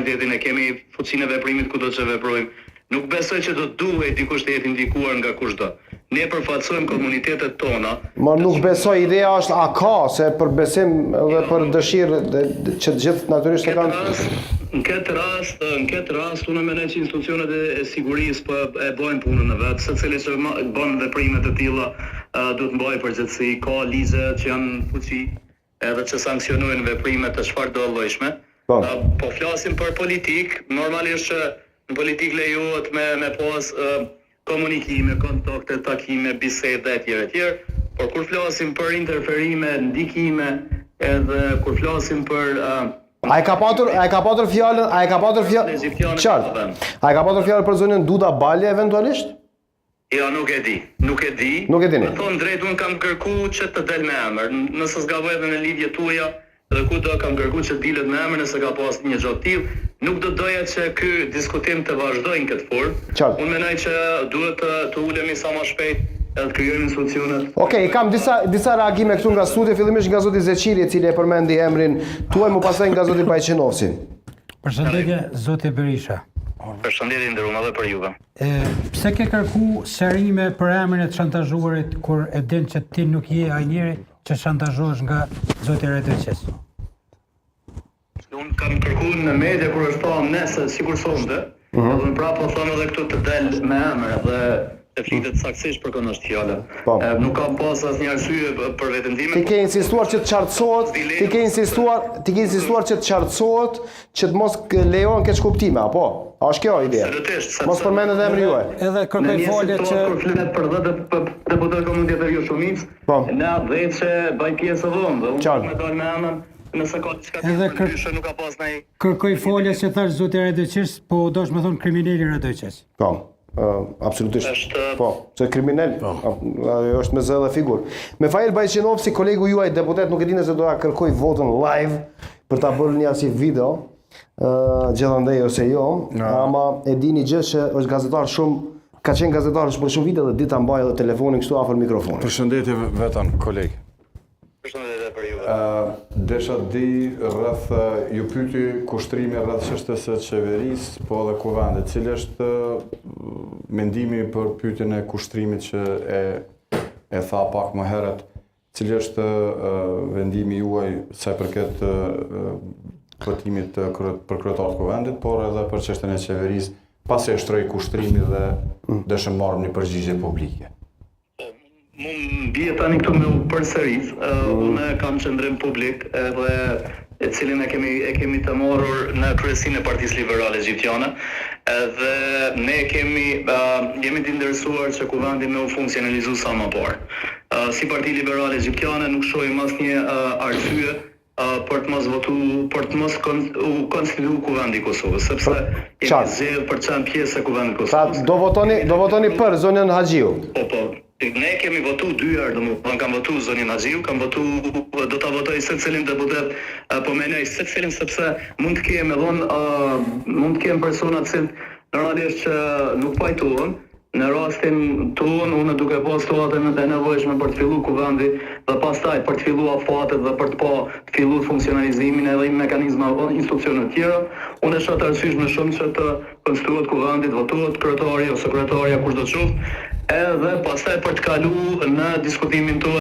komunitetin, e kemi fuqinë e veprimit kudo që veprojmë. Nuk besoj që do duhet dikush të jetë ndikuar nga kushdo. Ne përfaqësojmë komunitetet tona. Ma nuk besoj, ideja është a ka, se për besim dhe për dëshirë që të gjithë natyrisht e kanë. Në këtë rast, unë mendoj që institucionet e sigurisë po e bojnë punën e vet, secili që bën veprime të tilla duhet mbajë përgjegjësi, ka ligje që janë në fuqi edhe që sankcionojnë veprime të çfarëdo llojshme. Po flasim për politik, normalisht që në politik lejohet me pas komunikime, kontakte, takime, bisede etj. Por kur flasim për interferime, ndikime, edhe kur flasim për A e ka patur fjalën qartë? A e ka patur fjalën për zonën Duda Balje eventualisht? Jo, nuk e di. Nuk e dini. Me thonë drejt, unë kam kërku që të del me emër. Nëse s'gaboj edhe në lidhje tuaja, dhe ku do kam kërku që dilet me emër nëse ka pas një gjë tillë, nuk do doja që ky diskutim të vazhdojnë këtë formë. Unë mendoj që duhet të ulemi sa më shpejt edhe të krijojmë solucionet. Okej, kam disa reagime këtu nga studio, fillimisht nga zoti Zeqiri, i cili e përmendi emrin tuaj, më pastaj nga zoti Bajqenovsi. Përshëndetje zoti Berisha. Përshëndetje ndëruar edhe për juve. Pse ke kërku sherime për emrin e të shantazhuarit kur e din që ti nuk je ai njeri që shantazhohesh nga zoti Radojçes? Unë kam kërkuar në media kur është thonë nëse sikur sonte, edhe prapë po thonë edhe këtu të del me emër dhe të flitet saktësisht për kënd është fjala. Nuk kam pas asnjë arsye për veten time. Ti ke insistuar që të qartësohet, ti ke insistuar që të qartësohet, që të mos lejohen keq kuptime, apo? A është kjo ideja? Mos përmendet emri juaj. Edhe kërkoj falje që kur flet për 10 deputet komunitetar jo shumicë, ne atë që baj pjesë vonë, unë më dal me emër. Nëse ka diçka tjetër nuk ka pas ndaj. Kërkoj falje që thash zoti Radojçes, po dosh më thon kriminali Radojçes. Po. Absolutisht. Po, se kriminal, ajo është me zë dhe figurë. Mefail Bajqenovsi, kolegu juaj deputet, nuk e di nëse do ta kërkoj votën live për ta bërë një si video, gjithandej ose jo, ama e dini gjë që është gazetar ka qenë gazetar për shumë vite dhe dita mbaj edhe telefonin kështu afër mikrofonit. Përshëndetje vetan koleg. Përshëndetje për juve. Desha di rreth ju pyeti kushtrimi rreth çështës së qeverisë, po edhe kuvendit, cili është mendimi për pyetjen e kuштrimit që e tha pak më herët, cili është vendimi juaj sa i përket votimit për kryetar të kuvendit, por edhe për çështën e qeverisë, pasi e shtroi kushtrimi dhe dëshëm marrëm një përgjigje publike. Mund bie tani këtu me u përsërit. Unë kam qendrim publik edhe e cilin e kemi të marrur në kryesinë e Partisë Liberale Egjiptiane, dhe ne jemi të interesuar që kuvendi me u funksionalizu sa më parë. Si Parti Liberale Egjiptiane nuk shohim asnjë arsye për të mos u konstituu kuvendi i Kosovës, sepse jemi zgjedhur për të qenë pjesë e kuvendit të Kosovës. Do votoni për zonën Haxhiu. Po. Ne kemi votu 2 herë, domethënë kam votu zonin Haxhiu, do ta votoj secilin deputet, po mendoj secilin sepse mund të kemë persona që normalisht që nuk pajtohen. Në rastin tonë, unë duke pas situatën e nevojshme për të filluar kuvendi dhe pastaj për të filluar afatet dhe për të filluar funksionalizimin edhe mekanizma institucione të tjera, unë e shoh të arsyeshme shumë që të konstituohet kuvendi, të votohet kryetari ose kryetaria kushdo të qoftë, edhe pastaj për të kaluar në diskutimin tonë